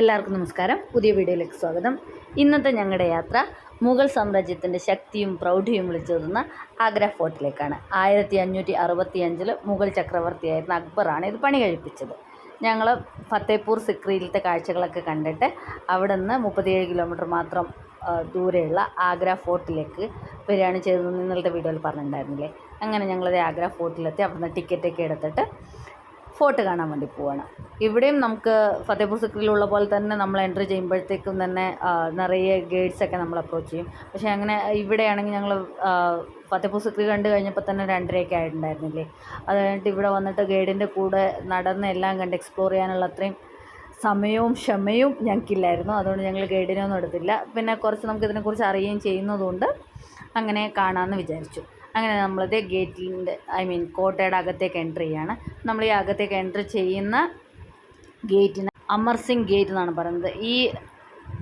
എല്ലാവർക്കും നമസ്കാരം. പുതിയ വീഡിയോയിലേക്ക് സ്വാഗതം. ഇന്നത്തെ ഞങ്ങളുടെ യാത്ര മുഗൾ സാമ്രാജ്യത്തിൻ്റെ ശക്തിയും പ്രൗഢിയും വിളിച്ചോതുന്ന ആഗ്ര ഫോർട്ടിലേക്കാണ്. 1565 മുഗൾ ചക്രവർത്തിയായിരുന്ന അക്ബറാണ് ഇത് പണി കഴിപ്പിച്ചത്. ഞങ്ങൾ ഫത്തേപൂർ സിക്രിയിലത്തെ കാഴ്ചകളൊക്കെ കണ്ടിട്ട് അവിടെ നിന്ന് 37 കിലോമീറ്റർ മാത്രം ദൂരെയുള്ള ആഗ്ര ഫോർട്ടിലേക്ക് വരികയാണ് ചെയ്തതെന്ന് ഇന്നലത്തെ വീഡിയോയിൽ പറഞ്ഞിട്ടുണ്ടായിരുന്നില്ലേ. അങ്ങനെ ഞങ്ങളത് ആഗ്ര ഫോർട്ടിലെത്തി അവിടുന്ന് ടിക്കറ്റൊക്കെ എടുത്തിട്ട് ഫോർട്ട് കാണാൻ വേണ്ടി പോവാണ്. ഇവിടെയും നമുക്ക് ഫത്തേപൂർ സിക്രിയിലുള്ള പോലെ തന്നെ നമ്മൾ എൻട്രി ചെയ്യുമ്പോഴത്തേക്കും തന്നെ നിറയെ ഗൈഡ്സൊക്കെ നമ്മൾ അപ്രോച്ച് ചെയ്യും. പക്ഷേ അങ്ങനെ ഇവിടെയാണെങ്കിൽ ഞങ്ങൾ ഫത്തേപൂർ സിക്രി കണ്ടു കഴിഞ്ഞപ്പോൾ തന്നെ 2:30 ആയിട്ടുണ്ടായിരുന്നില്ലേ. അത് കഴിഞ്ഞിട്ട് ഇവിടെ വന്നിട്ട് ഗൈഡിൻ്റെ കൂടെ നടന്ന് എല്ലാം കണ്ട് എക്സ്പ്ലോർ ചെയ്യാനുള്ള അത്രയും സമയവും ക്ഷമയും ഞങ്ങൾക്കില്ലായിരുന്നു. അതുകൊണ്ട് ഞങ്ങൾ ഗൈഡിനെ ഒന്നും എടുത്തില്ല. പിന്നെ കുറച്ച് നമുക്ക് ഇതിനെക്കുറിച്ച് അറിയുകയും ചെയ്യുന്നതുകൊണ്ട് അങ്ങനെ കാണാമെന്ന് വിചാരിച്ചു. അങ്ങനെ നമ്മളത് ഗേറ്റിൻ്റെ കോട്ടയുടെ അകത്തേക്ക് എൻട്രി ചെയ്യാണ്. നമ്മൾ ഈ അകത്തേക്ക് എൻട്രി ചെയ്യുന്ന ഗേറ്റിന് അമർ സിംഗ് ഗേറ്റ് എന്നാണ് പറയുന്നത്. ഈ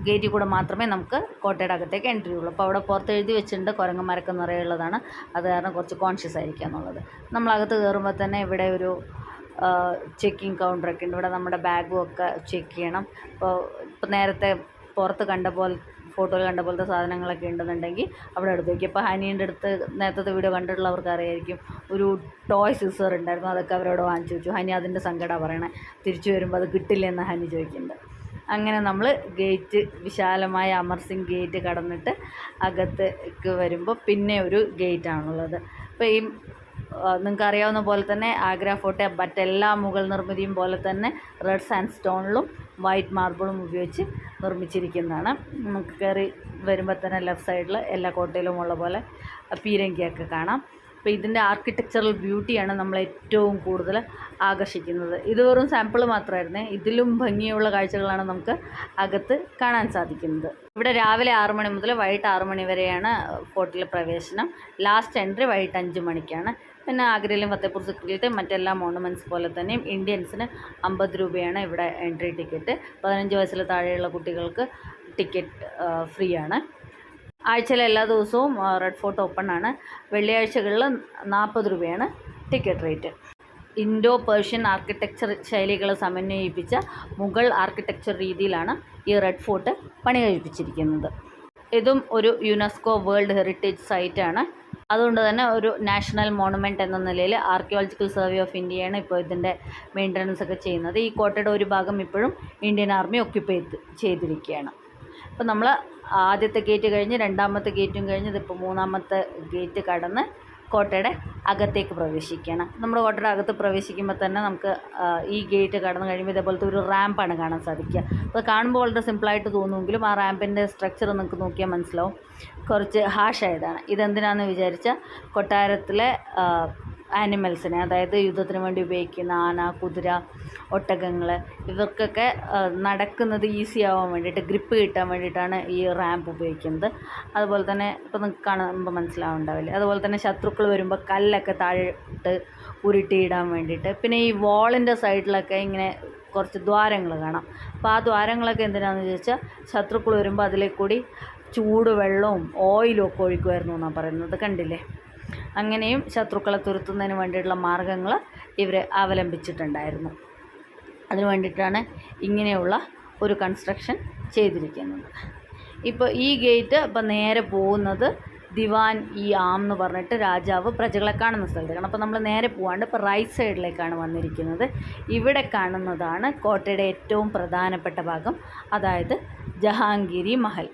ഗേറ്റിൽ കൂടെ മാത്രമേ നമുക്ക് കോട്ടയുടെ അകത്തേക്ക് എൻട്രി ഉള്ളൂ. അപ്പോൾ അവിടെ പുറത്ത് എഴുതി വെച്ചിട്ടുണ്ട് കുരങ്ങന്മാരൊക്കെ നിറയുള്ളതാണ്. അത് കാരണം കുറച്ച് കോൺഷ്യസ് ആയിരിക്കുക എന്നുള്ളത്. നമ്മളകത്ത് കയറുമ്പോൾ തന്നെ ഇവിടെ ഒരു ചെക്കിങ് കൗണ്ടറൊക്കെ ഉണ്ട്. ഇവിടെ നമ്മുടെ ബാഗും ഒക്കെ ചെക്ക് ചെയ്യണം. ഇപ്പോൾ നേരത്തെ പുറത്ത് ഫോട്ടോയിൽ കണ്ട പോലത്തെ സാധനങ്ങളൊക്കെ ഉണ്ടെന്നുണ്ടെങ്കിൽ അവിടെ എടുത്ത് വയ്ക്കും. അപ്പോൾ ഹനീൻ്റെ അടുത്ത് നേരത്തെ വീഡിയോ കണ്ടിട്ടുള്ളവർക്ക് അറിയായിരിക്കും, ഒരു ടോയ് സിസർ ഉണ്ടായിരുന്നു. അതൊക്കെ അവരോട് വാങ്ങിച്ചു വെച്ചു. ഹനി അതിൻ്റെ സങ്കടമാണ് പറയണേ. തിരിച്ചു വരുമ്പോൾ അത് കിട്ടില്ലെന്ന് ഹനി ചോദിക്കുന്നുണ്ട്. അങ്ങനെ നമ്മൾ ഗേറ്റ്, വിശാലമായ അമർ സിംഗ് ഗേറ്റ് കടന്നിട്ട് അകത്തേക്ക് വരുമ്പോൾ പിന്നെ ഒരു ഗേറ്റാണുള്ളത്. അപ്പോൾ ഈ നിങ്ങൾക്ക് അറിയാവുന്ന പോലെ തന്നെ ആഗ്ര ഫോർട്ട് മറ്റെല്ലാ മുഗൾ നിർമ്മിതിയും പോലെ തന്നെ റെഡ് സാൻഡ് സ്റ്റോണിലും വൈറ്റ് മാർബിളും ഉപയോഗിച്ച് നിർമ്മിച്ചിരിക്കുന്നതാണ്. നമുക്ക് കയറി വരുമ്പോൾ തന്നെ ലെഫ്റ്റ് സൈഡിൽ എല്ലാ കോട്ടയിലും ഉള്ള പോലെ പീരങ്കിയൊക്കെ കാണാം. അപ്പോൾ ഇതിൻ്റെ ആർക്കിടെക്ചറൽ ബ്യൂട്ടിയാണ് നമ്മളെ ഏറ്റവും കൂടുതൽ ആകർഷിക്കുന്നത്. ഇത് വെറും സാമ്പിൾ മാത്രമായിരുന്നേ. ഇതിലും ഭംഗിയുള്ള കാഴ്ചകളാണ് നമുക്ക് അകത്ത് കാണാൻ സാധിക്കുന്നത്. ഇവിടെ രാവിലെ 6 മണി മുതൽ വൈകിട്ട് 6 മണി വരെയാണ് ഫോർട്ടിലെ പ്രവേശനം. ലാസ്റ്റ് എൻട്രി വൈകിട്ട് 5 മണിക്കാണ്. പിന്നെ ആഗ്രയിലും ഫത്തേപൂർ സിക്രിയിലത്തെ മറ്റെല്ലാ മോണമെൻറ്റ്സ് പോലെ തന്നെയും ഇന്ത്യൻസിന് 50 രൂപയാണ് ഇവിടെ എൻട്രി ടിക്കറ്റ്. 15 വയസ്സിൽ താഴെയുള്ള കുട്ടികൾക്ക് ടിക്കറ്റ് ഫ്രീ ആണ്. ആഴ്ചയിലെ എല്ലാ ദിവസവും റെഡ് ഫോർട്ട് ഓപ്പൺ ആണ്. വെള്ളിയാഴ്ചകളിൽ 40 രൂപയാണ് ticket rate. Indo Persian architecture ശൈലികളെ സമന്വയിപ്പിച്ച മുഗൾ ആർക്കിടെക്ചർ രീതിയിലാണ് ഈ റെഡ് ഫോർട്ട് പണി കഴിപ്പിച്ചിരിക്കുന്നത്. ഇതും ഒരു യുനെസ്കോ വേൾഡ് ഹെറിറ്റേജ് സൈറ്റാണ്. അതുകൊണ്ട് തന്നെ ഒരു നാഷണൽ മോണുമെൻറ്റ് എന്ന നിലയിൽ ആർക്കിയോളജിക്കൽ സർവേ ഓഫ് ഇന്ത്യയാണ് ഇപ്പോൾ ഇതിൻ്റെ മെയിൻ്റനൻസ് ഒക്കെ ചെയ്യുന്നത്. ഈ കോട്ടയുടെ ഒരു ഭാഗം ഇപ്പോഴും ഇന്ത്യൻ ആർമി ഒക്യുപ്പൈ ചെയ്തിരിക്കുകയാണ്. അപ്പോൾ നമ്മൾ ആദ്യത്തെ ഗേറ്റ് കഴിഞ്ഞ് രണ്ടാമത്തെ ഗേറ്റും കഴിഞ്ഞ് ഇതിപ്പോൾ മൂന്നാമത്തെ ഗേറ്റ് കടന്ന് കോട്ടയുടെ അകത്തേക്ക് പ്രവേശിക്കുകയാണ്. നമ്മുടെ കോട്ടയുടെ അകത്ത് പ്രവേശിക്കുമ്പോൾ തന്നെ നമുക്ക് ഈ ഗേറ്റ് കടന്ന് കഴിയുമ്പോൾ ഇതേപോലത്തെ ഒരു റാമ്പാണ് കാണാൻ സാധിക്കുക. അപ്പോൾ കാണുമ്പോൾ വളരെ സിമ്പിളായിട്ട് തോന്നുമെങ്കിലും ആ റാമ്പിൻ്റെ സ്ട്രക്ചർ നിങ്ങൾക്ക് നോക്കിയാൽ മനസ്സിലാവും, കുറച്ച് ഹാഷായതാണ്. ഇതെന്തിനാണെന്ന് വിചാരിച്ചാൽ കൊട്ടാരത്തിലെ ആനിമൽസിനെ, അതായത് യുദ്ധത്തിന് വേണ്ടി ഉപയോഗിക്കുന്ന ആന, കുതിര, ഒട്ടകങ്ങൾ, ഇവർക്കൊക്കെ നടക്കുന്നത് ഈസി ആവാൻ വേണ്ടിയിട്ട്, ഗ്രിപ്പ് കിട്ടാൻ വേണ്ടിയിട്ടാണ് ഈ റാമ്പ് ഉപയോഗിക്കുന്നത്. അതുപോലെ തന്നെ ഇപ്പോൾ നിങ്ങൾക്ക് കാണുമ്പോൾ മനസ്സിലാവുണ്ടാവില്ലേ, അതുപോലെ തന്നെ ശത്രുക്കൾ വരുമ്പോൾ കല്ലൊക്കെ താഴോട്ട് ഉരുട്ടിയിടാൻ വേണ്ടിയിട്ട്. പിന്നെ ഈ വാളിൻ്റെ സൈഡിലൊക്കെ ഇങ്ങനെ കുറച്ച് ദ്വാരങ്ങൾ കാണാം. അപ്പോൾ ആ ദ്വാരങ്ങളൊക്കെ എന്തിനാണെന്ന് ചോദിച്ചാൽ ശത്രുക്കൾ വരുമ്പോൾ അതിലേക്കൂടി ചൂട് വെള്ളവും ഓയിലും ഒക്കെ ഒഴിക്കുമായിരുന്നു എന്നാണ് പറയുന്നത്. കണ്ടില്ലേ? അങ്ങനെയും ശത്രുക്കളെ തുരത്തുന്നതിന് വേണ്ടിയിട്ടുള്ള മാർഗ്ഗങ്ങൾ ഇവർ അവലംബിച്ചിട്ടുണ്ടായിരുന്നു. അതിനു വേണ്ടിയിട്ടാണ് ഇങ്ങനെയുള്ള ഒരു കൺസ്ട്രക്ഷൻ ചെയ്തിരിക്കുന്നത്. ഇപ്പോൾ ഈ ഗേറ്റ് ഇപ്പം നേരെ പോകുന്നത് ദിവാൻ ഇ ആം എന്ന് പറഞ്ഞിട്ട് രാജാവ് പ്രജകളെ കാണുന്ന സ്ഥലത്തേക്കാണ്. അപ്പോൾ നമ്മൾ നേരെ പോകാണ്ട് ഇപ്പോൾ റൈറ്റ് സൈഡിലേക്കാണ് വന്നിരിക്കുന്നത്. ഇവിടെ കാണുന്നതാണ് കോട്ടയുടെ ഏറ്റവും പ്രധാനപ്പെട്ട ഭാഗം, അതായത് ജഹാംഗീരി മഹൽ.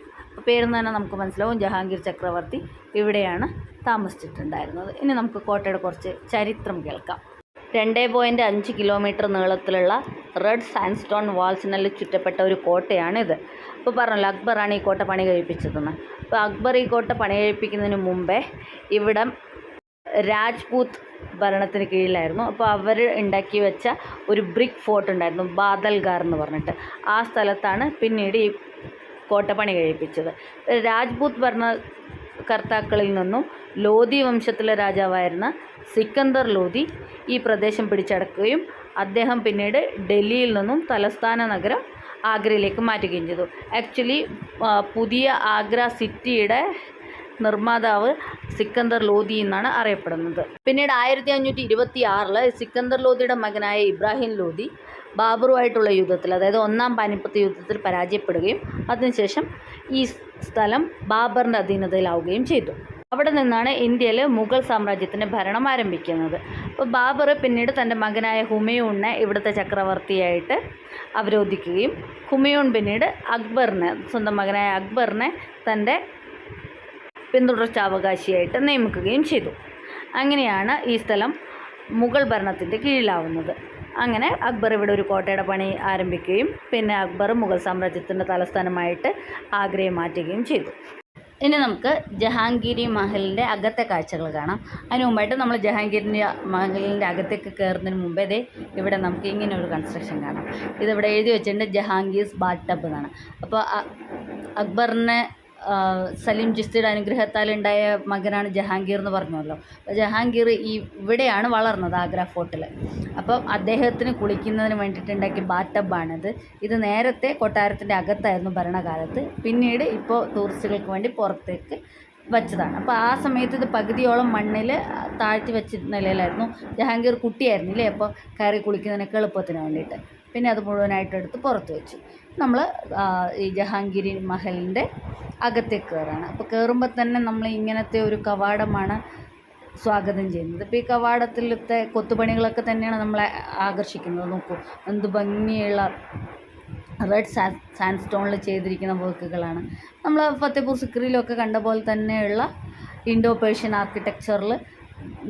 പേരെന്ന് തന്നെ നമുക്ക് മനസ്സിലാവും, ജഹാംഗീർ ചക്രവർത്തി ഇവിടെയാണ് താമസിച്ചിട്ടുണ്ടായിരുന്നത്. ഇനി നമുക്ക് കോട്ടയുടെ കുറച്ച് ചരിത്രം കേൾക്കാം. 2.5 കിലോമീറ്റർ നീളത്തിലുള്ള റെഡ് സാൻഡ്സ്റ്റോൺ വാൾസിനാൽ ചുറ്റപ്പെട്ട ഒരു കോട്ടയാണിത്. ഇപ്പോൾ പറഞ്ഞല്ലോ അക്ബറാണ് ഈ കോട്ട പണി കഴിപ്പിച്ചതെന്ന്. അപ്പോൾ അക്ബർ ഈ കോട്ട പണി കഴിപ്പിക്കുന്നതിന് മുമ്പേ ഇവിടം രാജ്പൂത്ത് ഭരണത്തിന് കീഴിലായിരുന്നു. അപ്പോൾ അവർ ഉണ്ടാക്കി വെച്ച ഒരു ബ്രിക്ക് ഫോർട്ട് ഉണ്ടായിരുന്നു, ബാദൽഗാർ എന്ന് പറഞ്ഞിട്ട്. ആ സ്ഥലത്താണ് പിന്നീട് ഈ കോട്ട പണി കഴിപ്പിച്ചത്. രാജ്പൂത്ത് ഭരണകർത്താക്കളിൽ നിന്നും ലോധി വംശത്തിലെ രാജാവായിരുന്ന സിക്കന്ദർ ലോധി ഈ പ്രദേശം പിടിച്ചടക്കുകയും അദ്ദേഹം പിന്നീട് ഡൽഹിയിൽ നിന്നും തലസ്ഥാന നഗരം ആഗ്രയിലേക്ക് മാറ്റുകയും ചെയ്തു. ആക്ച്വലി പുതിയ ആഗ്ര സിറ്റിയുടെ നിർമ്മാതാവ് സിക്കന്ദർ ലോധി എന്നാണ് അറിയപ്പെടുന്നത്. പിന്നീട് 1526 സിക്കന്ദർ ലോധിയുടെ മകനായ ഇബ്രാഹിം ലോധി ബാബറുമായിട്ടുള്ള യുദ്ധത്തിൽ, അതായത് ഒന്നാം പാനിപ്പത്ത് യുദ്ധത്തിൽ പരാജയപ്പെടുകയും അതിനുശേഷം ഈ സ്ഥലം ബാബറിൻ്റെ അധീനതയിലാവുകയും ചെയ്തു. അവിടെ നിന്നാണ് ഇന്ത്യയിൽ മുഗൾ സാമ്രാജ്യത്തിൻ്റെ ഭരണം ആരംഭിക്കുന്നത്. അപ്പോൾ ബാബർ പിന്നീട് തൻ്റെ മകനായ ഹുമയൂണിനെ ഇവിടുത്തെ ചക്രവർത്തിയായിട്ട് അവരോധിക്കുകയും ഹുമയൂൺ പിന്നീട് അക്ബറിനെ, സ്വന്തം മകനായ അക്ബറിനെ തൻ്റെ പിന്തുടർച്ചാവകാശിയായിട്ട് നിയമിക്കുകയും ചെയ്തു. അങ്ങനെയാണ് ഈ സ്ഥലം മുഗൾ ഭരണത്തിൻ്റെ കീഴിലാവുന്നത്. അങ്ങനെ അക്ബർ ഇവിടെ ഒരു കോട്ടയുടെ പണി ആരംഭിക്കുകയും പിന്നെ അക്ബർ മുഗൾ സാമ്രാജ്യത്തിൻ്റെ തലസ്ഥാനമായിട്ട് ആഗ്രയെ മാറ്റുകയും ചെയ്തു. ഇനി നമുക്ക് ജഹാംഗീരി മഹലിൻ്റെ അകത്തെ കാഴ്ചകൾ കാണാം. അതിന് മുമ്പായിട്ട് നമ്മൾ ജഹാംഗീരിൻ്റെ മഹലിൻ്റെ അകത്തേക്ക് കയറുന്നതിന് മുമ്പേ ഇവിടെ നമുക്ക് ഇങ്ങനെ ഒരു കൺസ്ട്രക്ഷൻ കാണാം. ഇതിവിടെ എഴുതി വെച്ചിട്ടുണ്ട് ജഹാംഗീർസ് ബാത്ത് ടബ് എന്നാണ്. അപ്പോൾ അക്ബറിനെ സലീം ചിസ്തിയുടെ അനുഗ്രഹത്താൽ ഉണ്ടായ മകനാണ് ജഹാംഗീർ എന്ന് പറഞ്ഞല്ലോ. അപ്പോൾ ജഹാംഗീർ ഇവിടെയാണ് വളർന്നത്, ആഗ്ര ഫോർട്ടിൽ. അപ്പം അദ്ദേഹത്തിന് കുളിക്കുന്നതിന് വേണ്ടിയിട്ടുണ്ടാക്കിയ ബാത്ത് ടബാണിത്. ഇത് നേരത്തെ കൊട്ടാരത്തിൻ്റെ അകത്തായിരുന്നു ഭരണകാലത്ത്, പിന്നീട് ഇപ്പോൾ ടൂറിസ്റ്റുകൾക്ക് വേണ്ടി പുറത്തേക്ക് വച്ചതാണ്. അപ്പോൾ ആ സമയത്ത് ഇത് പകുതിയോളം മണ്ണിൽ താഴ്ത്തി വെച്ച നിലയിലായിരുന്നു. ജഹാംഗീർ കുട്ടിയായിരുന്നില്ലേ, അപ്പോൾ കയറി കുളിക്കുന്നതിനൊക്കെ എളുപ്പത്തിന് വേണ്ടിയിട്ട്. പിന്നെ അത് മുഴുവനായിട്ട് എടുത്ത് പുറത്ത് വെച്ചു. നമ്മൾ ഈ ജഹാംഗീരി മഹലിൻ്റെ അകത്തേക്ക് കയറാണ്. അപ്പോൾ കയറുമ്പോൾ തന്നെ നമ്മൾ ഇങ്ങനത്തെ ഒരു കവാടമാണ് സ്വാഗതം ചെയ്യുന്നത്. ഇപ്പോൾ ഈ കവാടത്തിലത്തെ കൊത്തുപണികളൊക്കെ തന്നെയാണ് നമ്മളെ ആകർഷിക്കുന്നത്. നോക്കൂ, എന്ത് ഭംഗിയുള്ള റെഡ് സാൻഡ്സ്റ്റോണിൽ ചെയ്തിരിക്കുന്ന വർക്കുകളാണ്. നമ്മൾ ഫത്തേപൂർ സിക്രിയിലൊക്കെ കണ്ട പോലെ തന്നെയുള്ള ഇൻഡോ പേർഷ്യൻ ആർക്കിടെക്ചറിൽ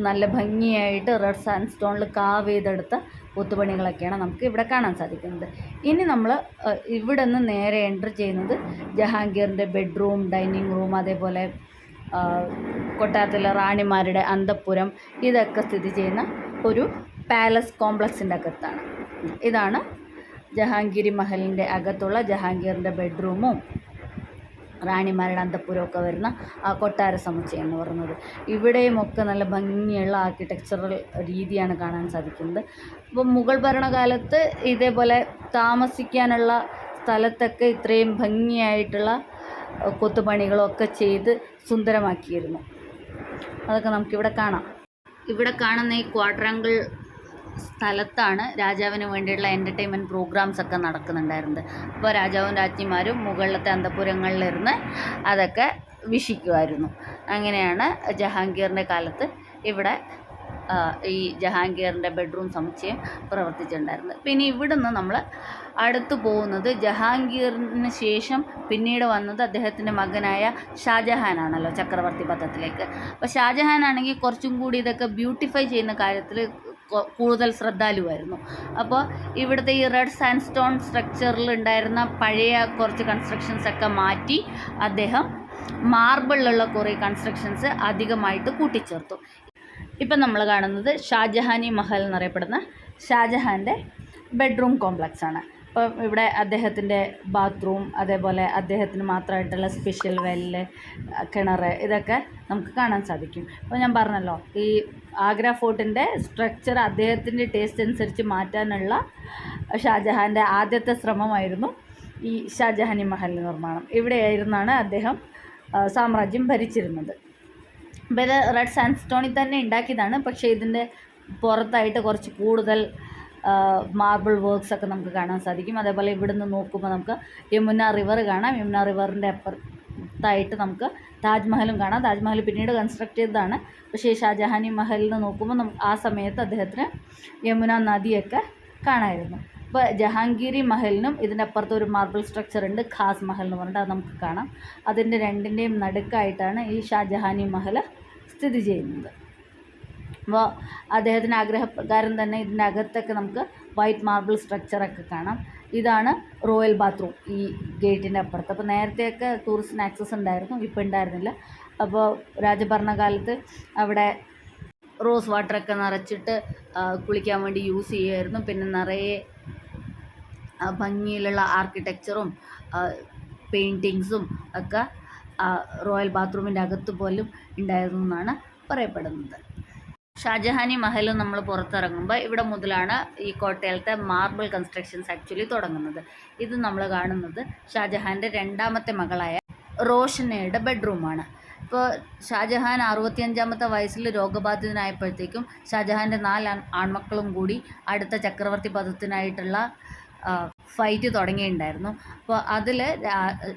നല്ല ഭംഗിയായിട്ട് റെഡ് സാൻഡ്സ്റ്റോണിൽ കാവ് ചെയ്തെടുത്ത കൊത്തുപണികളൊക്കെയാണ് നമുക്ക് ഇവിടെ കാണാൻ സാധിക്കുന്നത്. ഇനി നമ്മൾ ഇവിടെ നിന്ന് നേരെ എൻ്റർ ചെയ്യുന്നത് ജഹാംഗീറിൻ്റെ ബെഡ്റൂം, ഡൈനിങ് റൂം, അതേപോലെ കൊട്ടാരത്തിലെ റാണിമാരുടെ അന്തഃപുരം, ഇതൊക്കെ സ്ഥിതി ചെയ്യുന്ന ഒരു പാലസ് കോംപ്ലക്സിൻ്റെ അകത്താണ്. ഇതാണ് ജഹാംഗീരി മഹലിൻ്റെ അകത്തുള്ള ജഹാംഗീറിൻ്റെ ബെഡ്റൂമും റാണിമാരുടെ അന്തഃപുരമൊക്കെ വരുന്ന ആ കൊട്ടാര സമുച്ചയം എന്ന് പറയുന്നത്. ഇവിടെയുമൊക്കെ നല്ല ഭംഗിയുള്ള ആർക്കിടെക്ചറൽ രീതിയാണ് കാണാൻ സാധിക്കുന്നത്. അപ്പോൾ മുഗൾ ഭരണകാലത്ത് ഇതേപോലെ താമസിക്കാനുള്ള സ്ഥലത്തൊക്കെ ഇത്രയും ഭംഗിയായിട്ടുള്ള കൊത്തുപണികളൊക്കെ ചെയ്ത് സുന്ദരമാക്കിയിരുന്നു. അതൊക്കെ നമുക്കിവിടെ കാണാം. ഇവിടെ കാണുന്ന ഈ ക്വാഡ്രാങ്കിൾ സ്ഥലത്താണ് രാജാവിന് വേണ്ടിയുള്ള എൻ്റർടൈൻമെൻറ്റ് പ്രോഗ്രാംസ് ഒക്കെ നടക്കുന്നുണ്ടായിരുന്നത്. അപ്പോൾ രാജാവും രാജ്ഞിമാരും മുകളിലത്തെ അന്തഃപുരങ്ങളിലിരുന്ന് അതൊക്കെ വീക്ഷിക്കുമായിരുന്നു. അങ്ങനെയാണ് ജഹാംഗീറിൻ്റെ കാലത്ത് ഇവിടെ ഈ ജഹാംഗീറിൻ്റെ ബെഡ്റൂം സമുച്ചയം പ്രവർത്തിച്ചിട്ടുണ്ടായിരുന്നത്. പിന്നെ ഇവിടുന്ന് നമ്മൾ അടുത്ത് പോകുന്നത് ജഹാംഗീറിന് ശേഷം പിന്നീട് വന്നത് അദ്ദേഹത്തിൻ്റെ മകനായ ഷാജഹാനാണല്ലോ ചക്രവർത്തി പദത്തിലേക്ക്. അപ്പോൾ ഷാജഹാനാണെങ്കിൽ കുറച്ചും കൂടി ഇതൊക്കെ ബ്യൂട്ടിഫൈ ചെയ്യുന്ന കാര്യത്തിൽ കൂടുതൽ ശ്രദ്ധാലുവായിരുന്നു. അപ്പോൾ ഇവിടുത്തെ ഈ റെഡ് സാൻഡ്സ്റ്റോൺ സ്ട്രക്ചറിൽ ഉണ്ടായിരുന്ന പഴയ കുറച്ച് കൺസ്ട്രക്ഷൻസൊക്കെ മാറ്റി അദ്ദേഹം മാർബിളിലുള്ള കുറേ കൺസ്ട്രക്ഷൻസ് അധികമായിട്ട് കൂട്ടിച്ചേർത്തു. ഇപ്പം നമ്മൾ കാണുന്നത് ഷാജഹാനി മഹൽ എന്നറിയപ്പെടുന്ന ഷാജഹാൻ്റെ ബെഡ്റൂം കോംപ്ലക്സാണ്. അപ്പോൾ ഇവിടെ അദ്ദേഹത്തിൻ്റെ ബാത്റൂം, അതേപോലെ അദ്ദേഹത്തിന് മാത്രമായിട്ടുള്ള സ്പെഷ്യൽ വെല്ല്, കിണർ, ഇതൊക്കെ നമുക്ക് കാണാൻ സാധിക്കും. അപ്പോൾ ഞാൻ പറഞ്ഞല്ലോ, ഈ ആഗ്ര ഫോർട്ടിൻ്റെ സ്ട്രക്ചർ അദ്ദേഹത്തിൻ്റെ ടേസ്റ്റ് അനുസരിച്ച് മാറ്റാനുള്ള ഷാജഹാൻ്റെ ആദ്യത്തെ ശ്രമമായിരുന്നു ഈ ഷാജഹാനി മഹൽ നിർമ്മാണം. ഇവിടെയായിരുന്നാണ് അദ്ദേഹം സാമ്രാജ്യം ഭരിച്ചിരുന്നത്. അപ്പോൾ ഇത് റെഡ് സാൻഡ്സ്റ്റോണിൽ തന്നെ ഉണ്ടാക്കിയതാണ്. പക്ഷേ ഇതിൻ്റെ പുറത്തായിട്ട് കുറച്ച് കൂടുതൽ മാർബിൾ വർക്ക്സ് ഒക്കെ നമുക്ക് കാണാൻ സാധിക്കും. അതേപോലെ ഇവിടുന്ന് നോക്കുമ്പോൾ നമുക്ക് യമുന റിവർ കാണാം. യമുന റിവറിൻ്റെ അപ്പുറത്തായിട്ട് നമുക്ക് താജ്മഹലും കാണാം. താജ്മഹൽ പിന്നീട് കൺസ്ട്രക്ട് ചെയ്തതാണ്. പക്ഷേ ഷാജഹാനി മഹലിൽ നിന്ന് നോക്കുമ്പോൾ ആ സമയത്ത് അദ്ദേഹത്തിന് യമുന നദിയൊക്കെ കാണാമായിരുന്നു. ഇപ്പോൾ ജഹാംഗീരി മഹലിനും ഇതിൻ്റെ അപ്പുറത്ത് ഒരു മാർബിൾ സ്ട്രക്ചർ ഉണ്ട്, ഖാസ് മഹൽ എന്ന് പറഞ്ഞിട്ട്, അത് നമുക്ക് കാണാം. അതിൻ്റെ രണ്ടിൻ്റെയും നടുക്കായിട്ടാണ് ഈ ഷാജഹാനി മഹൽ സ്ഥിതി ചെയ്യുന്നത്. അപ്പോൾ അദ്ദേഹത്തിൻ്റെ ആഗ്രഹപ്രകാരം തന്നെ ഇതിൻ്റെ അകത്തൊക്കെ നമുക്ക് വൈറ്റ് മാർബിൾ സ്ട്രക്ചറൊക്കെ കാണാം. ഇതാണ് റോയൽ ബാത്റൂം ഈ ഗേറ്റിൻ്റെ അപ്പുറത്ത്. അപ്പോൾ നേരത്തെയൊക്കെ ടൂറിസ്റ്റിന് ആക്സസ് ഉണ്ടായിരുന്നു, ഇപ്പോൾ ഉണ്ടായിരുന്നില്ല. അപ്പോൾ രാജഭരണകാലത്ത് അവിടെ റോസ് വാട്ടറൊക്കെ നിറച്ചിട്ട് കുളിക്കാൻ വേണ്ടി യൂസ് ചെയ്യുമായിരുന്നു. പിന്നെ നിറയെ ഭംഗിയിലുള്ള ആർക്കിടെക്ചറും പെയിൻറ്റിങ്സും ഒക്കെ റോയൽ ബാത്റൂമിൻ്റെ അകത്ത് പോലും ഉണ്ടായിരുന്നു എന്നാണ് പറയപ്പെടുന്നത്. ഷാജഹാനി മഹൽ നമ്മൾ പുറത്തിറങ്ങുമ്പോൾ ഇവിടെ മുതലാണ് ഈ കോട്ടയിലത്തെ മാർബിൾ കൺസ്ട്രക്ഷൻസ് ആക്ച്വലി തുടങ്ങുന്നത്. ഇത് നമ്മൾ കാണുന്നത് ഷാജഹാൻ്റെ രണ്ടാമത്തെ മകളായ റോഷനയുടെ ബെഡ്റൂമാണ്. ഇപ്പോൾ ഷാജഹാൻ 65-ാമത്തെ വയസ്സിൽ രോഗബാധിതനായപ്പോഴത്തേക്കും ഷാജഹാൻ്റെ 4 ആൺമക്കളും കൂടി അടുത്ത ചക്രവർത്തി പദത്തിനായിട്ടുള്ള ഫൈറ്റ് തുടങ്ങിയിട്ടുണ്ടായിരുന്നു. അപ്പോൾ അതിൽ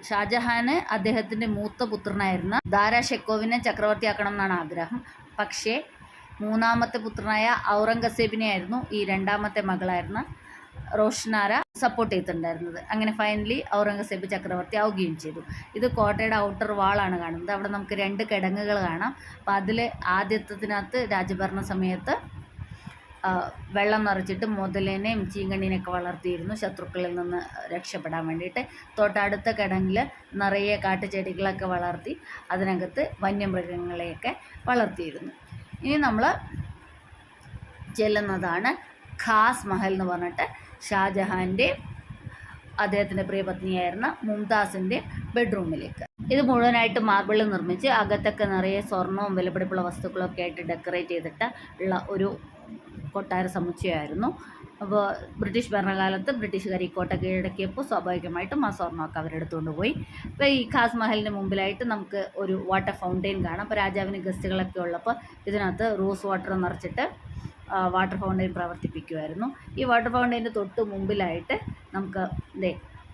ഷാജഹാന് അദ്ദേഹത്തിൻ്റെ മൂത്ത പുത്രനായിരുന്ന ദാരാ ഷെക്കോവിനെ ചക്രവർത്തിയാക്കണം എന്നാണ് ആഗ്രഹം. പക്ഷേ 3-ാമത്തെ പുത്രനായ ഔറംഗസേബിനെയായിരുന്നു ഈ 2-ാമത്തെ മകളായിരുന്ന റോഷനാര സപ്പോർട്ട് ചെയ്തിട്ടുണ്ടായിരുന്നത്. അങ്ങനെ ഫൈനലി ഔറംഗസേബ് ചക്രവർത്തി ആവുകയും ചെയ്തു. ഇത് കോട്ടയുടെ ഔട്ടർ വാളാണ് കാണുന്നത്. അവിടെ നമുക്ക് 2 കിടങ്ങുകൾ കാണാം. അപ്പോൾ അതിൽ ആദ്യത്തതിനകത്ത് രാജഭരണ സമയത്ത് വെള്ളം നിറച്ചിട്ട് മുതലേനെയും ചീങ്കണ്ണീനെയൊക്കെ വളർത്തിയിരുന്നു ശത്രുക്കളിൽ നിന്ന് രക്ഷപ്പെടാൻ വേണ്ടിയിട്ട്. തൊട്ടടുത്ത കിടങ്ങിൽ നിറയെ കാട്ടുചെടികളൊക്കെ വളർത്തി അതിനകത്ത് വന്യമൃഗങ്ങളെയൊക്കെ വളർത്തിയിരുന്നു. ഇനി നമ്മൾ ചെല്ലുന്നതാണ് ഖാസ് മഹൽ എന്ന് പറഞ്ഞിട്ട് ഷാജഹാൻ്റെ അദ്ദേഹത്തിൻ്റെ പ്രിയപത്നിയായിരുന്ന മുംതാസിൻ്റെ ബെഡ്റൂമിലേക്ക്. ഇത് മുഴുവനായിട്ട് മാർബിളിൽ നിർമ്മിച്ച് അകത്തൊക്കെ നിറയെ സ്വർണവും വിലപിടിപ്പുള്ള വസ്തുക്കളൊക്കെ ആയിട്ട് ഡെക്കറേറ്റ് ചെയ്തിട്ട് ഉള്ള ഒരു കൊട്ടാര സമുച്ചയമായിരുന്നു. അപ്പോൾ ബ്രിട്ടീഷ് ഭരണകാലത്ത് ബ്രിട്ടീഷുകാർ ഈ കോട്ട കീഴടക്കിയപ്പോൾ സ്വാഭാവികമായിട്ടും ആ സ്വർണ്ണമൊക്കെ അവരെടുത്തുകൊണ്ട് പോയി. ഇപ്പോൾ ഈ ഖാസ് മഹലിന് മുമ്പിലായിട്ട് നമുക്ക് ഒരു വാട്ടർ ഫൗണ്ടെയിൻ കാണാം. അപ്പോൾ രാജാവിന് ഗസ്റ്റുകളൊക്കെ ഉള്ളപ്പോൾ ഇതിനകത്ത് റോസ് വാട്ടർ നിറച്ചിട്ട് വാട്ടർ ഫൗണ്ടെയിൻ പ്രവർത്തിപ്പിക്കുമായിരുന്നു. ഈ വാട്ടർ ഫൗണ്ടെയിൻ്റെ തൊട്ട് മുമ്പിലായിട്ട് നമുക്ക്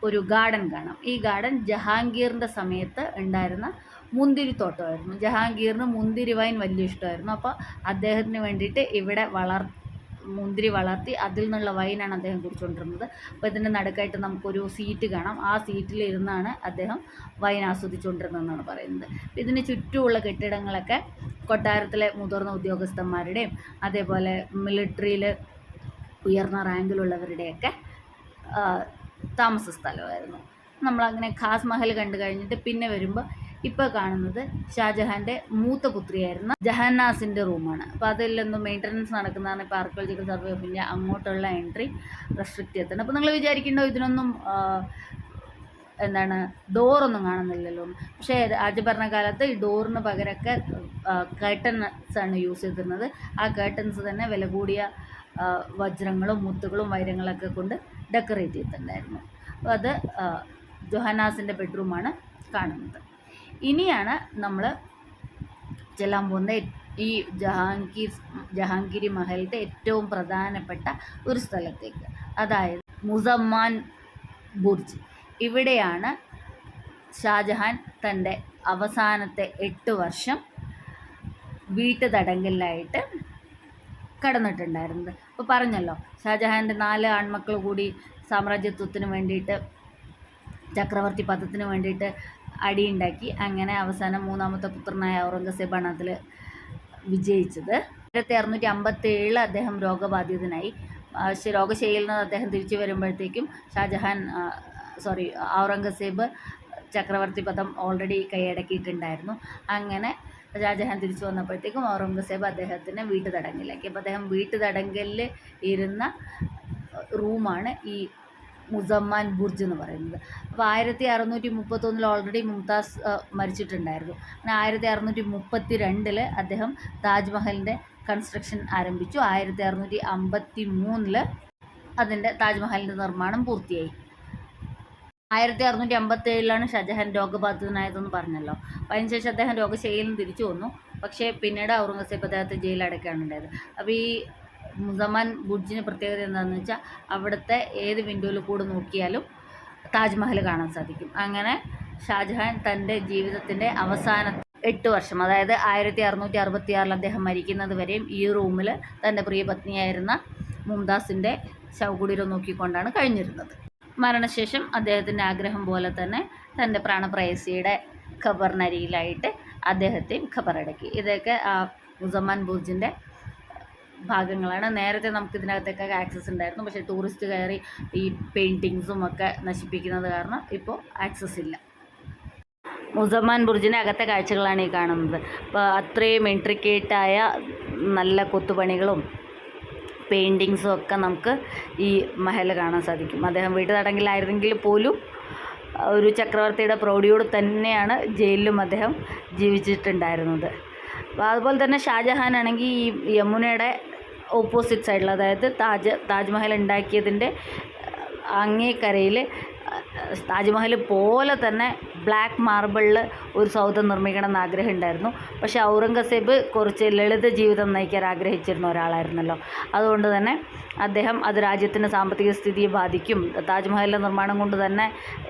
ഒരു ഗാർഡൻ കാണാം. ഈ ഗാർഡൻ ജഹാംഗീറിൻ്റെ സമയത്ത് ഉണ്ടായിരുന്ന മുന്തിരിത്തോട്ടമായിരുന്നു. ജഹാംഗീറിന് മുന്തിരി വൈൻ വലിയ ഇഷ്ടമായിരുന്നു. അപ്പോൾ അദ്ദേഹത്തിന് വേണ്ടിയിട്ട് ഇവിടെ മുന്തിരി വളർത്തി അതിൽ നിന്നുള്ള വൈനാണ് അദ്ദേഹം കുടിച്ചുകൊണ്ടിരുന്നത്. അപ്പോൾ ഇതിൻ്റെ നടുക്കായിട്ട് നമുക്കൊരു സീറ്റ് കാണാം. ആ സീറ്റിലിരുന്നാണ് അദ്ദേഹം വൈൻ ആസ്വദിച്ചുകൊണ്ടിരുന്നതെന്നാണ് പറയുന്നത്. ഇതിന് ചുറ്റുമുള്ള കെട്ടിടങ്ങളൊക്കെ കൊട്ടാരത്തിലെ മുതിർന്ന ഉദ്യോഗസ്ഥന്മാരുടെയും അതേപോലെ മിലിറ്ററിയിൽ ഉയർന്ന റാങ്കിലുള്ളവരുടെയൊക്കെ താമസ സ്ഥലമായിരുന്നു. നമ്മളങ്ങനെ ഖാസ് മഹൽ കണ്ടു കഴിഞ്ഞിട്ട് പിന്നെ വരുമ്പോൾ ഇപ്പോൾ കാണുന്നത് ഷാജഹാൻ്റെ മൂത്ത പുത്രിയായിരുന്ന ജഹാനാസിൻ്റെ റൂമാണ്. അപ്പോൾ അതിലൊന്നും മെയിൻ്റനൻസ് നടക്കുന്നതാണ്. ഇപ്പോൾ ആർക്കിയോളജിക്കൽ സർവേ ഓഫ് ഇന്ത്യ അങ്ങോട്ടുള്ള എൻട്രി റെസ്ട്രിക്റ്റ് ചെയ്തിട്ടുണ്ട്. അപ്പോൾ നിങ്ങൾ വിചാരിക്കേണ്ടോ ഇതിനൊന്നും ഡോറൊന്നും കാണുന്നില്ലല്ലോ. പക്ഷേ രാജഭരണകാലത്ത് ഈ ഡോറിന് പകരമൊക്കെ കർട്ടൻസാണ് യൂസ് ചെയ്തിരുന്നത്. ആ കർട്ടൻസ് തന്നെ വില കൂടിയ വജ്രങ്ങളും മുത്തുകളും വൈരങ്ങളൊക്കെ കൊണ്ട് ഡെക്കറേറ്റ് ചെയ്തിട്ടുണ്ടായിരുന്നു. അപ്പോൾ അത് ജൊഹാനാസിൻ്റെ ബെഡ്റൂമാണ് കാണുന്നത്. ഇനിയാണ് നമ്മൾ ചെല്ലാൻ പോകുന്ന ഈ ജഹാംഗീരി മഹലിൻ്റെ ഏറ്റവും പ്രധാനപ്പെട്ട ഒരു സ്ഥലത്തേക്ക്, അതായത് മുസമ്മാൻ ബുർജ്. ഇവിടെയാണ് ഷാജഹാൻ തൻ്റെ അവസാനത്തെ 8 വർഷം വീട്ടുതടങ്കലിലായിട്ട് കടന്നിട്ടുണ്ടായിരുന്നത്. ഇപ്പോൾ പറഞ്ഞല്ലോ, ഷാജഹാൻ്റെ 4 ആൺമക്കൾ കൂടി സാമ്രാജ്യത്വത്തിന് വേണ്ടിയിട്ട് ചക്രവർത്തി പദത്തിന് വേണ്ടിയിട്ട് അടിയുണ്ടാക്കി. അങ്ങനെ അവസാനം 3-ാമത്തെ പുത്രനായ ഔറംഗസേബാണ് അതിൽ വിജയിച്ചത്. 1657 അദ്ദേഹം രോഗബാധിതനായി. രോഗശൈലിയിൽ നിന്ന് അദ്ദേഹം തിരിച്ചു വരുമ്പോഴത്തേക്കും ഔറംഗസേബ് ചക്രവർത്തി പദം ഓൾറെഡി കൈയടക്കിയിട്ടുണ്ടായിരുന്നു. അങ്ങനെ ഷാജഹാൻ തിരിച്ചു വന്നപ്പോഴത്തേക്കും ഔറംഗസേബ് അദ്ദേഹത്തിന് വീട്ടുതടങ്കലിലാക്കി. അപ്പോൾ അദ്ദേഹം വീട്ടുതടങ്കലിൽ ഇരുന്ന റൂമാണ് ഈ മുസമ്മാൻ ബുർജ് എന്ന് പറയുന്നത്. അപ്പോൾ 1631 ഓൾറെഡി മുംതാസ് മരിച്ചിട്ടുണ്ടായിരുന്നു. അങ്ങനെ 1632 അദ്ദേഹം താജ്മഹലിൻ്റെ കൺസ്ട്രക്ഷൻ ആരംഭിച്ചു. 1653 അതിൻ്റെ താജ്മഹലിൻ്റെ നിർമ്മാണം പൂർത്തിയായി. 1657 ഷാജഹാൻ രോഗബാധിതനായതെന്ന് പറഞ്ഞല്ലോ. അപ്പോൾ അതിനുശേഷം അദ്ദേഹം രോഗശൈലിയിൽ നിന്ന് തിരിച്ചു വന്നു. പക്ഷേ പിന്നീട് ഔറംഗസേബ് അദ്ദേഹത്തെ ജയിലടക്കുകയാണ് ഉണ്ടായത്. അപ്പോൾ ഈ മുസമ്മാൻ ബുർജിന് പ്രത്യേകത എന്താണെന്ന് വെച്ചാൽ അവിടുത്തെ ഏത് വിൻഡോയിൽ കൂടെ നോക്കിയാലും താജ്മഹൽ കാണാൻ സാധിക്കും. അങ്ങനെ ഷാജഹാൻ തൻ്റെ ജീവിതത്തിൻ്റെ അവസാന 8 വർഷം, അതായത് 1666 അദ്ദേഹം മരിക്കുന്നത് വരെയും ഈ റൂമിൽ തൻ്റെ പ്രിയപത്നിയായിരുന്ന മുംതാസിൻ്റെ ശവകുടീരം നോക്കിക്കൊണ്ടാണ് കഴിഞ്ഞിരുന്നത്. മരണശേഷം അദ്ദേഹത്തിൻ്റെ ആഗ്രഹം പോലെ തന്നെ തൻ്റെ പ്രാണപ്രേയസിയുടെ ഖബറിനരിയിലായിട്ട് അദ്ദേഹത്തെയും ഖബറടക്കി. ഇതൊക്കെ മുസമ്മാൻ ബുർജിൻ്റെ ഭാഗങ്ങളാണ്. നേരത്തെ നമുക്ക് ഇതിനകത്തേക്കൊക്കെ ആക്സസ് ഉണ്ടായിരുന്നു. പക്ഷേ ടൂറിസ്റ്റ് കയറി ഈ പെയിൻറ്റിങ്സും ഒക്കെ നശിപ്പിക്കുന്നത് കാരണം ഇപ്പോൾ ആക്സസ് ഇല്ല. മുസമ്മാൻ ബുർജിൻ്റെ അകത്തെ കാഴ്ചകളാണ് ഈ കാണുന്നത്. അപ്പോൾ അത്രയും ഇൻട്രിക്കേറ്റായ നല്ല കൊത്തുപണികളും പെയിൻറ്റിങ്സും ഒക്കെ നമുക്ക് ഈ മഹൽ കാണാൻ സാധിക്കും. അദ്ദേഹം വീട്ടുതടങ്കലിലായിരുന്നെങ്കിൽ പോലും ഒരു ചക്രവർത്തിയുടെ പ്രൗഢിയോട് തന്നെയാണ് ജയിലിലും അദ്ദേഹം ജീവിച്ചിട്ടുണ്ടായിരുന്നത്. അപ്പോൾ അതുപോലെ തന്നെ ഷാജഹാൻ ആണെങ്കിൽ ഈ യമുനയുടെ ഓപ്പോസിറ്റ് സൈഡിൽ, അതായത് താജ്മഹൽ ഉണ്ടാക്കിയതിൻ്റെ അങ്ങേക്കരയിൽ താജ്മഹൽ പോലെ തന്നെ ബ്ലാക്ക് മാർബിളിൽ ഒരു സൗധം നിർമ്മിക്കണം എന്ന് ആഗ്രഹം ഉണ്ടായിരുന്നു. പക്ഷേ ഔറംഗസേബ് കുറച്ച് ലളിത ജീവിതം നയിക്കാൻ ആഗ്രഹിച്ചിരുന്ന ഒരാളായിരുന്നല്ലോ. അതുകൊണ്ട് തന്നെ അദ്ദേഹം അത് രാജ്യത്തിൻ്റെ സാമ്പത്തിക സ്ഥിതിയെ ബാധിക്കും, താജ്മഹലിൻ്റെ നിർമ്മാണം കൊണ്ട് തന്നെ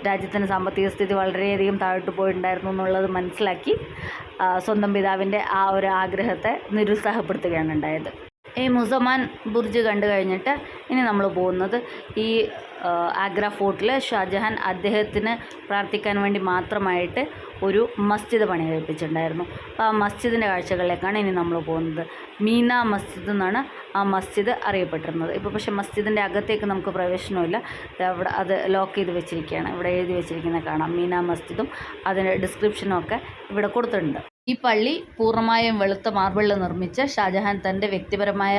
രാജ്യത്തിൻ്റെ സാമ്പത്തിക സ്ഥിതി വളരെയധികം താഴോട്ട് പോയിട്ടുണ്ടായിരുന്നു എന്നുള്ളത് മനസ്സിലാക്കി സ്വന്തം പിതാവിൻ്റെ ആ ഒരു ആഗ്രഹത്തെ നിരുത്സാഹപ്പെടുത്തുകയാണ് ഉണ്ടായത്. ഈ മുസമാൻ ബുർജ് കണ്ടു കഴിഞ്ഞിട്ട് ഇനി നമ്മൾ പോകുന്നത് ഈ ആഗ്ര ഫോർട്ടിൽ ഷാജഹാൻ അദ്ദേഹത്തിന് പ്രാർത്ഥിക്കാൻ വേണ്ടി മാത്രമായിട്ട് ഒരു മസ്ജിദ് പണി കഴിപ്പിച്ചിട്ടുണ്ടായിരുന്നു. അപ്പോൾ ആ മസ്ജിദിൻ്റെ കാഴ്ചകളിലേക്കാണ് ഇനി നമ്മൾ പോകുന്നത്. മീന മസ്ജിദ് എന്നാണ് ആ മസ്ജിദ് അറിയപ്പെട്ടിരുന്നത്. ഇപ്പോൾ പക്ഷേ മസ്ജിദിൻ്റെ അകത്തേക്ക് നമുക്ക് പ്രവേശനമില്ല, അവിടെ അത് ലോക്ക് ചെയ്ത് വെച്ചിരിക്കുകയാണ്. ഇവിടെ എഴുതി വെച്ചിരിക്കുന്നത് കാണാം. മീന മസ്ജിദും അതിൻ്റെ ഡിസ്ക്രിപ്ഷനും ഒക്കെ ഇവിടെ കൊടുത്തിട്ടുണ്ട്. ഈ പള്ളി പൂർണ്ണമായും വെളുത്ത മാർബിളിൽ നിർമ്മിച്ച ഷാജഹാൻ തൻ്റെ വ്യക്തിപരമായ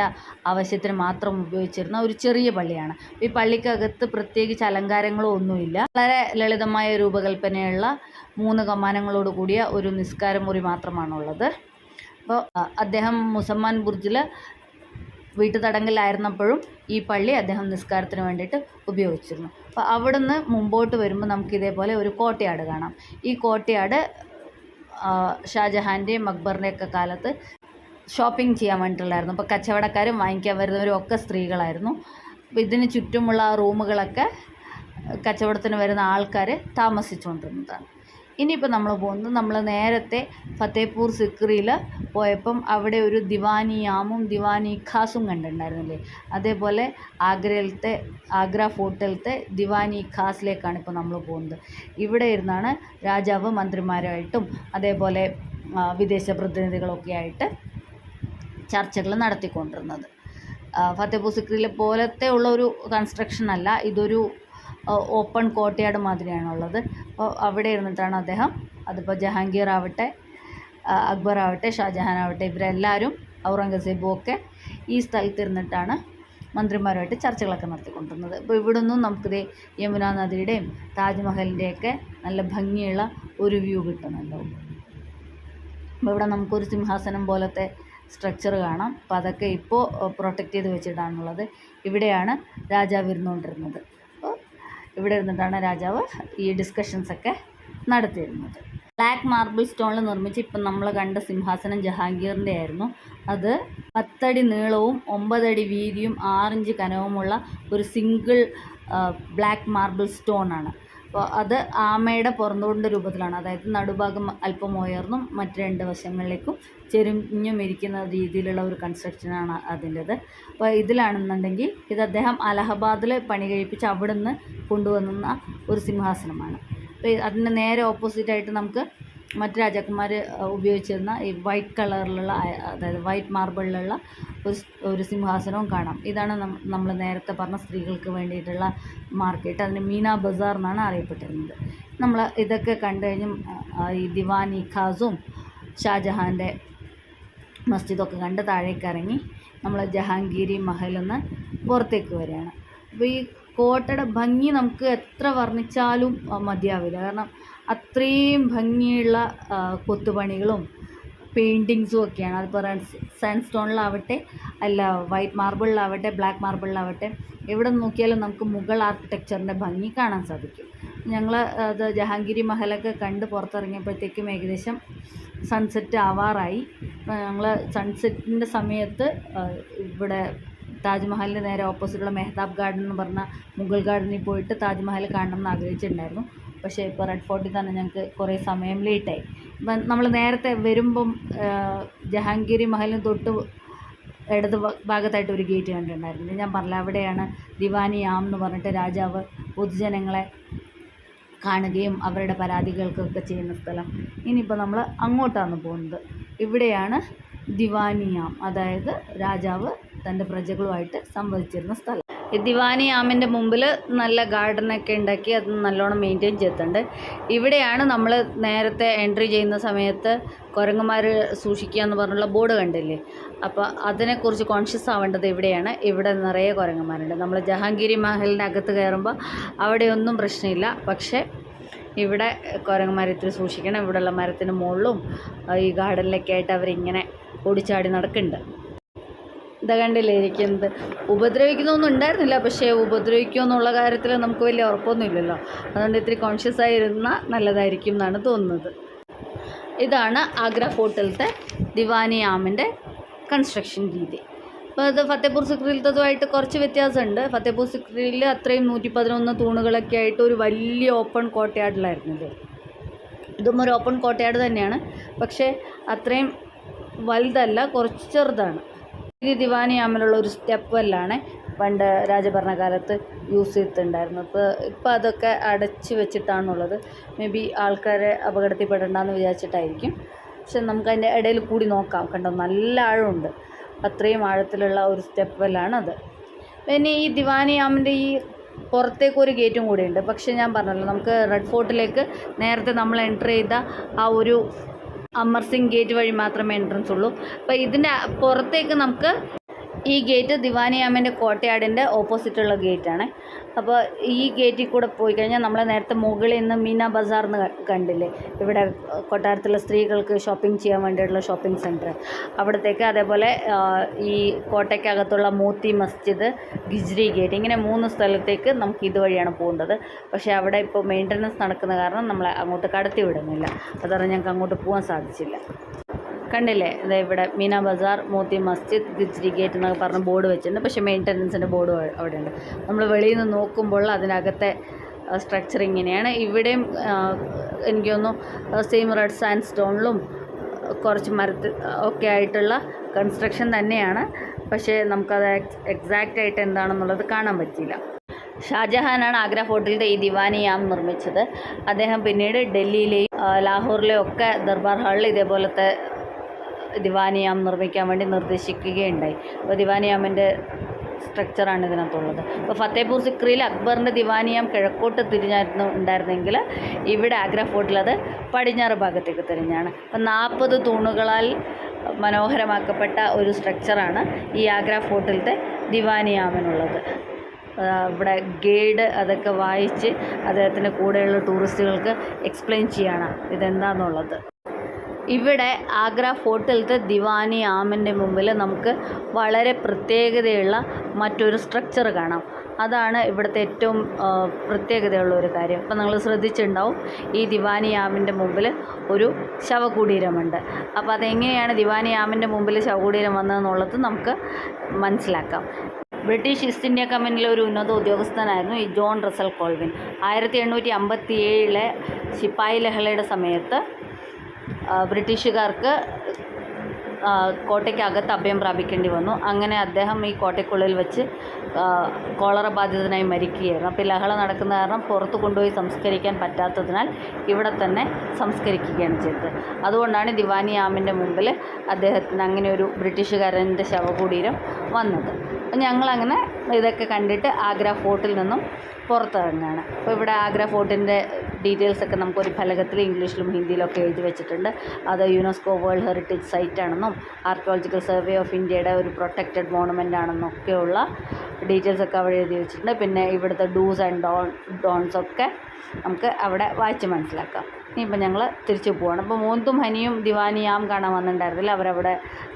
ആവശ്യത്തിന് മാത്രം ഉപയോഗിച്ചിരുന്ന ഒരു ചെറിയ പള്ളിയാണ്. ഈ പള്ളിക്കകത്ത് പ്രത്യേകിച്ച് അലങ്കാരങ്ങളോ ഒന്നുമില്ല. വളരെ ലളിതമായ രൂപകൽപ്പനയുള്ള 3 കമാനങ്ങളോട് കൂടിയ ഒരു നിസ്കാര മുറി മാത്രമാണുള്ളത്. അപ്പോൾ അദ്ദേഹം മുസമ്മാൻ ബുർജിൽ വീട്ടുതടങ്കലിലായിരുന്നപ്പോഴും ഈ പള്ളി അദ്ദേഹം നിസ്കാരത്തിന് വേണ്ടിയിട്ട് ഉപയോഗിച്ചിരുന്നു. അപ്പോൾ അവിടുന്ന് മുമ്പോട്ട് വരുമ്പോൾ നമുക്ക് ഇതേപോലെ ഒരു കോട്ടയാട് കാണാം. ഈ കോട്ടയാട് ഷാജഹാൻ്റെയും അക്ബറിൻ്റെയൊക്കെ കാലത്ത് ഷോപ്പിംഗ് ചെയ്യാൻ വേണ്ടിയിട്ടുള്ളായിരുന്നു. അപ്പോൾ കച്ചവടക്കാരും വാങ്ങിക്കാൻ വരുന്നവരും ഒക്കെ സ്ത്രീകളായിരുന്നു. അപ്പോൾ ഇതിന് ചുറ്റുമുള്ള ആ റൂമുകളൊക്കെ കച്ചവടത്തിന് വരുന്ന ആൾക്കാർ താമസിച്ചുകൊണ്ടിരുന്നതാണ്. ഇനിയിപ്പോൾ നമ്മൾ പോകുന്നത്, നമ്മൾ നേരത്തെ ഫത്തേപൂർ സിക്രിയിൽ പോയപ്പം അവിടെ ഒരു ദിവാനി യാമും ദിവാനി ഖാസും കണ്ടിട്ടുണ്ടായിരുന്നില്ലേ, അതേപോലെ ആഗ്ര ഫോർട്ടിലത്തെ ദിവാനി ഖാസിലേക്കാണ് ഇപ്പോൾ നമ്മൾ പോകുന്നത്. ഇവിടെ ഇരുന്നാണ് രാജാവ് മന്ത്രിമാരായിട്ടും അതേപോലെ വിദേശ പ്രതിനിധികളൊക്കെ ആയിട്ട് ചർച്ചകൾ നടത്തിക്കൊണ്ടിരുന്നത്. ഫത്തേപൂർ സിക്രിയിലെ പോലത്തെ ഉള്ള ഒരു കൺസ്ട്രക്ഷൻ അല്ല, ഇതൊരു ഓപ്പൺ കോട്ടയാട് മാതിരിയാണുള്ളത്. അപ്പോൾ അവിടെ ഇരുന്നിട്ടാണ് അദ്ദേഹം, അതിപ്പോൾ ജഹാംഗീർ ആവട്ടെ, അക്ബർ ആവട്ടെ, ഷാജഹാൻ ആവട്ടെ, ഇവരെല്ലാവരും ഔറംഗസേബും ഒക്കെ ഈ സ്ഥലത്ത് ഇരുന്നിട്ടാണ് മന്ത്രിമാരുമായിട്ട് ചർച്ചകളൊക്കെ നടത്തിക്കൊണ്ടിരുന്നത്. അപ്പോൾ ഇവിടെ നിന്നും നമുക്കിത് യമുന നദിയുടെയും താജ്മഹലിൻ്റെയൊക്കെ നല്ല ഭംഗിയുള്ള ഒരു വ്യൂ കിട്ടുന്നുണ്ടാവും. അപ്പോൾ ഇവിടെ നമുക്കൊരു സിംഹാസനം പോലത്തെ സ്ട്രക്ചർ കാണാം. അപ്പോൾ അതൊക്കെ ഇപ്പോൾ പ്രൊട്ടക്റ്റ് ചെയ്ത് വെച്ചിട്ടാണുള്ളത്. ഇവിടെയാണ് രാജാവ് ഇരുന്നുകൊണ്ടിരുന്നത്. അപ്പോൾ ഇവിടെ ഇരുന്നിട്ടാണ് രാജാവ് ഈ ഡിസ്കഷൻസൊക്കെ നടത്തിയിരുന്നത്. ബ്ലാക്ക് മാർബിൾ സ്റ്റോണിൽ നിർമ്മിച്ച് ഇപ്പം നമ്മൾ കണ്ട സിംഹാസനം ജഹാംഗീറിൻ്റെ ആയിരുന്നു. അത് 10 അടി നീളവും 9 അടി വീതിയും 6 ഇഞ്ച് കനവുമുള്ള ഒരു സിംഗിൾ ബ്ലാക്ക് മാർബിൾ സ്റ്റോണാണ്. അപ്പോൾ അത് ആമയുടെ പുറന്തോടിൻ്റെ രൂപത്തിലാണ്, അതായത് നടുഭാഗം അല്പം ഉയർന്നും മറ്റ് 2 വശങ്ങളിലേക്കും ചെരിഞ്ഞും ഇരിക്കുന്ന രീതിയിലുള്ള ഒരു കൺസ്ട്രക്ഷനാണ് അതിൻ്റെത്. അപ്പോൾ ഇതിലാണെന്നുണ്ടെങ്കിൽ ഇത് അദ്ദേഹം അലഹബാദിൽ പണി കഴിപ്പിച്ച് അവിടെ നിന്ന് കൊണ്ടുവന്ന ഒരു സിംഹാസനമാണ്. അപ്പോൾ അതിൻ്റെ നേരെ ഓപ്പോസിറ്റായിട്ട് നമുക്ക് മറ്റ് രാജാക്കന്മാർ ഉപയോഗിച്ചിരുന്ന ഈ വൈറ്റ് കളറിലുള്ള, അതായത് വൈറ്റ് മാർബിളിലുള്ള ഒരു സിംഹാസനവും കാണാം. ഇതാണ് നമ്മൾ നേരത്തെ പറഞ്ഞ സ്ത്രീകൾക്ക് വേണ്ടിയിട്ടുള്ള മാർക്കറ്റ്. അതിന് മീന ബസാർ എന്നാണ് അറിയപ്പെട്ടിരുന്നത്. നമ്മൾ ഇതൊക്കെ കണ്ടു കഴിഞ്ഞും ഈ ദിവാനി ഖാസും ഷാജഹാൻ്റെ മസ്ജിദൊക്കെ കണ്ട് താഴേക്ക് ഇറങ്ങി നമ്മൾ ജഹാംഗീരി മഹലിൽ നിന്ന് പുറത്തേക്ക് വരികയാണ്. അപ്പോൾ ഈ കോട്ടയുടെ ഭംഗി നമുക്ക് എത്ര വർണ്ണിച്ചാലും മതിയാവില്ല. കാരണം അത്രയും ഭംഗിയുള്ള കൊത്തുപണികളും പെയിൻറ്റിങ്സും ഒക്കെയാണ്. അതിപ്പോൾ സാൻഡ് സ്റ്റോണിലാവട്ടെ, അല്ല വൈറ്റ് മാർബിളിലാവട്ടെ, ബ്ലാക്ക് മാർബിളിലാവട്ടെ, എവിടെ നോക്കിയാലും നമുക്ക് മുഗൾ ആർക്കിടെക്ചറിൻ്റെ ഭംഗി കാണാൻ സാധിക്കും. ഞങ്ങൾ അത് ജഹാംഗീരി മഹലൊക്കെ കണ്ട് പുറത്തിറങ്ങിയപ്പോഴത്തേക്കും ഏകദേശം സൺസെറ്റ് ആവാറായി. ഞങ്ങൾ സൺസെറ്റിൻ്റെ സമയത്ത് ഇവിടെ താജ്മഹലിന് നേരെ ഓപ്പോസിറ്റുള്ള മെഹ്താബ് ഗാർഡൻ എന്ന് പറഞ്ഞ മുഗൾ ഗാർഡനിൽ പോയിട്ട് താജ്മഹൽ കാണണം എന്ന് ആഗ്രഹിച്ചിട്ടുണ്ടായിരുന്നു. പക്ഷേ ഇപ്പോൾ റെഡ് ഫോർട്ടിൽ തന്നെ ഞങ്ങൾക്ക് കുറേ സമയം ലേറ്റായി. ഇപ്പം നമ്മൾ നേരത്തെ വരുമ്പം ജഹാംഗീരി മഹലിന് തൊട്ട് ഇടത് ഭാഗത്തായിട്ട് ഒരു ഗേറ്റ് കണ്ടിട്ടുണ്ടായിരുന്നു. ഞാൻ പറഞ്ഞില്ല, അവിടെയാണ് ദിവാനി ആം എന്ന് പറഞ്ഞിട്ട് രാജാവ് പൊതുജനങ്ങളെ കാണുകയും അവരുടെ പരാതികൾക്കൊക്കെ ചെയ്യുന്ന സ്ഥലം. ഇനിയിപ്പോൾ നമ്മൾ അങ്ങോട്ടാണ് പോകുന്നത്. ഇവിടെയാണ് ദിവാനിയാം, അതായത് രാജാവ് തൻ്റെ പ്രജകളുമായിട്ട് സംവദിച്ചിരുന്ന സ്ഥലം. ഈ ദിവാനിയാമിൻ്റെ മുമ്പിൽ നല്ല ഗാർഡനൊക്കെ ഉണ്ടാക്കി അത് നല്ലോണം മെയിൻറ്റെയിൻ ചെയ്തിട്ടുണ്ട്. ഇവിടെയാണ് നമ്മൾ നേരത്തെ എൻട്രി ചെയ്യുന്ന സമയത്ത് കുരങ്ങന്മാർ സൂക്ഷിക്കുക എന്ന് പറഞ്ഞുള്ള ബോർഡ് കണ്ടില്ലേ, അപ്പോൾ അതിനെക്കുറിച്ച് കോൺഷ്യസ് ആവേണ്ടത് ഇവിടെയാണ്. ഇവിടെ നിറയെ കുരങ്ങന്മാരുണ്ട്. നമ്മൾ ജഹാംഗീരി മഹലിൻ്റെ അകത്ത് കയറുമ്പോൾ അവിടെയൊന്നും പ്രശ്നമില്ല, പക്ഷേ ഇവിടെ കുരങ്ങന്മാർ ഇത്തിരി സൂക്ഷിക്കണം. ഇവിടെയുള്ള മരത്തിന് മുകളിലും ഈ ഗാർഡനിലൊക്കെ ആയിട്ട് അവരിങ്ങനെ ഓടിച്ചാടി നടക്കുന്നുണ്ട്. ഇതാ കണ്ടില്ലേ ഇരിക്കുന്നത്. ഉപദ്രവിക്കുന്നൊന്നും ഉണ്ടായിരുന്നില്ല, പക്ഷേ ഉപദ്രവിക്കുമെന്നുള്ള കാര്യത്തിൽ നമുക്ക് വലിയ ഉറപ്പൊന്നുമില്ലല്ലോ. അതുകൊണ്ട് ഇത്തിരി കോൺഷ്യസ് ആയിരുന്നാൽ നല്ലതായിരിക്കും എന്നാണ് തോന്നുന്നത്. ഇതാണ് ആഗ്ര ഫോർട്ടിലത്തെ ദിവാനി ആമിൻ്റെ കൺസ്ട്രക്ഷൻ രീതി. അപ്പോൾ അത് ഫത്തേപൂർ സിക്രിയിലത്തതുമായിട്ട് കുറച്ച് വ്യത്യാസമുണ്ട്. ഫത്തേപൂർ സിക്രിയിൽ അത്രയും 111 തൂണുകളൊക്കെ ആയിട്ട് ഒരു വലിയ ഓപ്പൺ കോട്ടയാടിലായിരുന്നത്. ഇതും ഒരു ഓപ്പൺ കോട്ടയാട് തന്നെയാണ്, പക്ഷേ അത്രയും വലുതല്ല, കുറച്ച് ചെറുതാണ്. ഇത് ദിവാനി ആമിലുള്ള ഒരു സ്റ്റെപ്പ് വെല്ലാണ് പണ്ട് രാജഭരണകാലത്ത് യൂസ് ചെയ്തിട്ടുണ്ടായിരുന്നു. ഇപ്പോൾ അതൊക്കെ അടച്ച് വെച്ചിട്ടാണുള്ളത്. മേ ബി ആൾക്കാരെ അപകടത്തിൽപ്പെടണ്ടെന്ന് വിചാരിച്ചിട്ടായിരിക്കും. പക്ഷെ നമുക്കതിൻ്റെ ഇടയിൽ കൂടി നോക്കാം. കണ്ടോ, നല്ല ആഴമുണ്ട്. അത്രയും ആഴത്തിലുള്ള ഒരു സ്റ്റെപ്പ് വെല്ലാണത്. പിന്നെ ഈ ദിവാനി ആമിൻ്റെ ഈ പുറത്തേക്ക് ഒരു ഗേറ്റും കൂടി ഉണ്ട്. പക്ഷേ ഞാൻ പറഞ്ഞല്ലോ, നമുക്ക് റെഡ് ഫോർട്ടിലേക്ക് നേരത്തെ നമ്മൾ എൻ്റർ ചെയ്ത ആ ഒരു അമർ സിംഗ് ഗേറ്റ് വഴി മാത്രമേ എൻട്രൻസ് ഉള്ളൂ. അപ്പോൾ ഇതിൻ്റെ പുറത്തേക്ക് നമുക്ക് ഈ ഗേറ്റ് ദിവാനി ആമിൻ്റെ കോട്ടയാടിൻ്റെ ഓപ്പോസിറ്റുള്ള ഗേറ്റാണ്. അപ്പോൾ ഈ ഗേറ്റിൽ കൂടെ പോയി കഴിഞ്ഞാൽ നമ്മൾ നേരത്തെ മുകളിൽ നിന്ന് മീന ബസാർന്ന് കണ്ടില്ലേ, ഇവിടെ കൊട്ടാരത്തിലെ സ്ത്രീകൾക്ക് ഷോപ്പിംഗ് ചെയ്യാൻ വേണ്ടിയിട്ടുള്ള ഷോപ്പിംഗ് സെൻറ്റർ, അവിടത്തേക്ക്, അതേപോലെ ഈ കോട്ടയ്ക്കകത്തുള്ള മോത്തി മസ്ജിദ്, ഗിജ്രി ഗേറ്റ്, ഇങ്ങനെ 3 സ്ഥലത്തേക്ക് നമുക്ക് ഇതുവഴിയാണ് പോകേണ്ടത്. പക്ഷേ അവിടെ ഇപ്പോൾ മെയിൻ്റനൻസ് നടക്കുന്ന കാരണം നമ്മളെ അങ്ങോട്ട് കടത്തി വിടുന്നില്ല. അതുകൊണ്ട് ഞങ്ങൾക്ക് അങ്ങോട്ട് പോകാൻ സാധിച്ചില്ല. കണ്ടില്ലേ, അതായത് ഇവിടെ മീന ബസാർ, മോത്തി മസ്ജിദ്, ഗിജ്രി ഗേറ്റ് എന്നൊക്കെ പറഞ്ഞ് ബോർഡ് വെച്ചിട്ടുണ്ട്. പക്ഷേ മെയിൻ്റനൻസിൻ്റെ ബോർഡ് അവിടെയുണ്ട്. നമ്മൾ വെളിയിൽ നിന്ന് നോക്കുമ്പോൾ അതിനകത്തെ സ്ട്രക്ചർ ഇങ്ങനെയാണ്. ഇവിടെയും എനിക്ക് തോന്നുന്നു സെയിം റെഡ് സാൻഡ് സ്റ്റോണിലും കുറച്ച് മരത്തിൽ ഒക്കെ ആയിട്ടുള്ള കൺസ്ട്രക്ഷൻ തന്നെയാണ്. പക്ഷേ നമുക്കത് എക്സാക്റ്റ് എന്താണെന്നുള്ളത് കാണാൻ പറ്റിയില്ല. ഷാജഹാനാണ് ആഗ്ര ഫോർട്ടിലത്തെ ഈ ദിവാനി ആം നിർമ്മിച്ചത്. അദ്ദേഹം പിന്നീട് ഡൽഹിയിലെയും ലാഹോറിലെയും ഒക്കെ ദർബാർ ഹാളിൽ ഇതേപോലത്തെ ദിവാനി ആം നിർമ്മിക്കാൻ വേണ്ടി നിർദ്ദേശിക്കുകയുണ്ടായി. അപ്പോൾ ദിവാനി ആമിൻ്റെ സ്ട്രക്ചറാണ് ഇതിനകത്തുള്ളത്. ഇപ്പോൾ ഫത്തേപൂർ സിക്രിയിൽ അക്ബറിൻ്റെ ദിവാനി ആം കിഴക്കോട്ട് തിരിഞ്ഞായിരുന്നു ഉണ്ടായിരുന്നെങ്കിൽ ഇവിടെ ആഗ്ര ഫോർട്ടിൽ അത് പടിഞ്ഞാറ് ഭാഗത്തേക്ക് തിരിഞ്ഞാണ്. അപ്പോൾ 40 തൂണുകളാൽ മനോഹരമാക്കപ്പെട്ട ഒരു സ്ട്രക്ചറാണ് ഈ ആഗ്ര ഫോർട്ടിലത്തെ ദിവാനി ആമിനുള്ളത്. ഇവിടെ ഗൈഡ് അതൊക്കെ വായിച്ച് അദ്ദേഹത്തിൻ്റെ കൂടെയുള്ള ടൂറിസ്റ്റുകൾക്ക് എക്സ്പ്ലെയിൻ ചെയ്യണം ഇതെന്താണെന്നുള്ളത്. ഇവിടെ ആഗ്ര ഫോർട്ടിലത്തെ ദിവാനി ആമിൻ്റെ മുമ്പിൽ നമുക്ക് വളരെ പ്രത്യേകതയുള്ള മറ്റൊരു സ്ട്രക്ചർ കാണാം. അതാണ് ഇവിടുത്തെ ഏറ്റവും പ്രത്യേകതയുള്ള ഒരു കാര്യം. ഇപ്പം നിങ്ങൾ ശ്രദ്ധിച്ചിട്ടുണ്ടാവും, ഈ ദിവാനി ആമിൻ്റെ മുമ്പിൽ ഒരു ശവകുടീരമുണ്ട്. അപ്പോൾ അതെങ്ങനെയാണ് ദിവാനി ആമിൻ്റെ മുമ്പിൽ ശവകുടീരം വന്നതെന്നുള്ളത് നമുക്ക് മനസ്സിലാക്കാം. ബ്രിട്ടീഷ് ഈസ്റ്റ് ഇന്ത്യ കമ്പനിയിലെ ഒരു ഉന്നത ഉദ്യോഗസ്ഥനായിരുന്നു ഈ ജോൺ റസൽ കോൾവിൻ. 1857 ശിപ്പായി ലഹളയുടെ സമയത്ത് ബ്രിട്ടീഷുകാർക്ക് കോട്ടയ്ക്കകത്ത് അഭയം പ്രാപിക്കേണ്ടി വന്നു. അങ്ങനെ അദ്ദേഹം ഈ കോട്ടയ്ക്കുള്ളിൽ വെച്ച് കോളറ ബാധിതനായി മരിക്കുകയായിരുന്നു. അപ്പോൾ ലഹള നടക്കുന്ന കാരണം പുറത്ത് കൊണ്ടുപോയി സംസ്കരിക്കാൻ പറ്റാത്തതിനാൽ ഇവിടെ തന്നെ സംസ്കരിക്കുകയാണ് ചെയ്തത്. അതുകൊണ്ടാണ് ദിവാനി ആമിൻ്റെ മുമ്പിൽ അദ്ദേഹത്തിന് അങ്ങനെ ഒരു ബ്രിട്ടീഷുകാരൻ്റെ ശവകുടീരം വന്നത്. ഞങ്ങളങ്ങനെ ഇതൊക്കെ കണ്ടിട്ട് ആഗ്ര ഫോർട്ടിൽ നിന്നും പുറത്തിറങ്ങുകയാണ്. അപ്പോൾ ഇവിടെ ആഗ്ര ഫോർട്ടിൻ്റെ ഡീറ്റെയിൽസൊക്കെ നമുക്കൊരു ഫലകത്തിൽ ഇംഗ്ലീഷിലും ഹിന്ദിയിലൊക്കെ എഴുതി വെച്ചിട്ടുണ്ട്. അത് യുനെസ്കോ വേൾഡ് ഹെറിറ്റേജ് സൈറ്റ് ആണെന്നും ആർക്കിയോളജിക്കൽ സർവേ ഓഫ് ഇന്ത്യയുടെ ഒരു പ്രൊട്ടക്റ്റഡ് മോണുമെൻ്റ് ആണെന്നൊക്കെയുള്ള ഡീറ്റെയിൽസൊക്കെ അവിടെ എഴുതി വെച്ചിട്ടുണ്ട്. പിന്നെ ഇവിടുത്തെ ഡൂസ് ആൻഡ് ഡോൺസൊക്കെ നമുക്ക് അവിടെ വായിച്ച് മനസ്സിലാക്കാം. ഇനിയിപ്പോൾ ഞങ്ങൾ തിരിച്ചു പോവാണ്. അപ്പോൾ മോന്തും ഹനിയും ദിവാനി ആം കാണാൻ വന്നിട്ടുണ്ടായിരുന്നില്ല. അവരവിടെ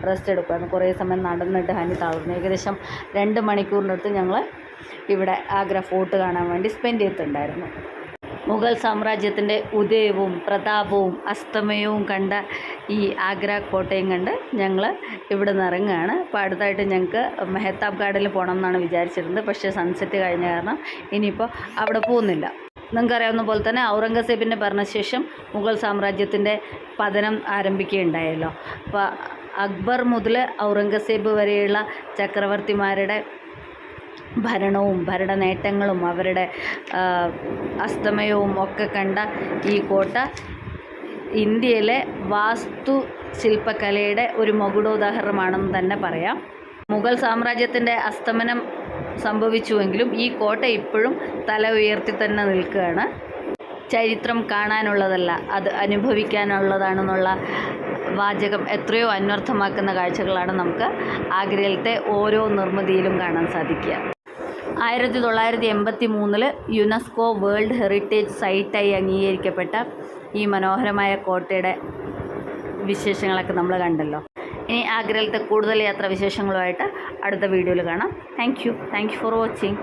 റെസ്റ്റ് എടുക്കുമായിരുന്നു. കുറേ സമയം നടന്നിട്ട് ഹനി തളർന്നു. ഏകദേശം 2 മണിക്കൂറിനടുത്ത് ഞങ്ങൾ ഇവിടെ ആഗ്ര ഫോർട്ട് കാണാൻ വേണ്ടി സ്പെൻഡ് ചെയ്തിട്ടുണ്ടായിരുന്നു. മുഗൾ സാമ്രാജ്യത്തിൻ്റെ ഉദയവും പ്രതാപവും അസ്തമയവും കണ്ട ഈ ആഗ്ര കോട്ടയും കണ്ട് ഞങ്ങൾ ഇവിടെ നിന്ന് ഇറങ്ങുകയാണ്. അപ്പോൾ അടുത്തായിട്ട് ഞങ്ങൾക്ക് മെഹ്താബ് ഗാർഡനിൽ പോകണം എന്നാണ് വിചാരിച്ചിരുന്നത്. പക്ഷേ സൺസെറ്റ് കഴിഞ്ഞ കാരണം ഇനിയിപ്പോൾ അവിടെ പോകുന്നില്ല. നിങ്ങൾക്കറിയാവുന്ന പോലെ തന്നെ ഔറംഗസേബിൻ്റെ ഭരണശേഷം മുഗൾ സാമ്രാജ്യത്തിൻ്റെ പതനം ആരംഭിക്കുകയുണ്ടായല്ലോ. അപ്പോൾ അക്ബർ മുതൽ ഔറംഗസേബ് വരെയുള്ള ചക്രവർത്തിമാരുടെ ഭരണവും ഭരണ നേട്ടങ്ങളും അവരുടെ അസ്തമയവും ഒക്കെ കണ്ട ഈ കോട്ട ഇന്ത്യയിലെ വാസ്തുശില്പകലയുടെ ഒരു മകുടോദാഹരണമാണെന്ന് തന്നെ പറയാം. മുഗൾ സാമ്രാജ്യത്തിൻ്റെ അസ്തമനം സംഭവിച്ചുവെങ്കിലും ഈ കോട്ട ഇപ്പോഴും തല ഉയർത്തി തന്നെ നിൽക്കുകയാണ്. ചരിത്രം കാണാനുള്ളതല്ല, അത് അനുഭവിക്കാനുള്ളതാണെന്നുള്ള വാചകം എത്രയോ അന്വർത്ഥമാക്കുന്ന കാഴ്ചകളാണ് നമുക്ക് ആഗ്രയിലത്തെ ഓരോ നിർമ്മിതിയിലും കാണാൻ സാധിക്കുക. 1983 യുനെസ്കോ വേൾഡ് ഹെറിറ്റേജ് സൈറ്റായി അംഗീകരിക്കപ്പെട്ട ഈ മനോഹരമായ കോട്ടയുടെ വിശേഷങ്ങളൊക്കെ നമ്മൾ കണ്ടല്ലോ. ഇനി ആഗ്രയിലത്തെ കൂടുതൽ യാത്രാവിശേഷങ്ങളുമായിട്ട് അടുത്ത വീഡിയോയിൽ കാണാം. Thank you for watching.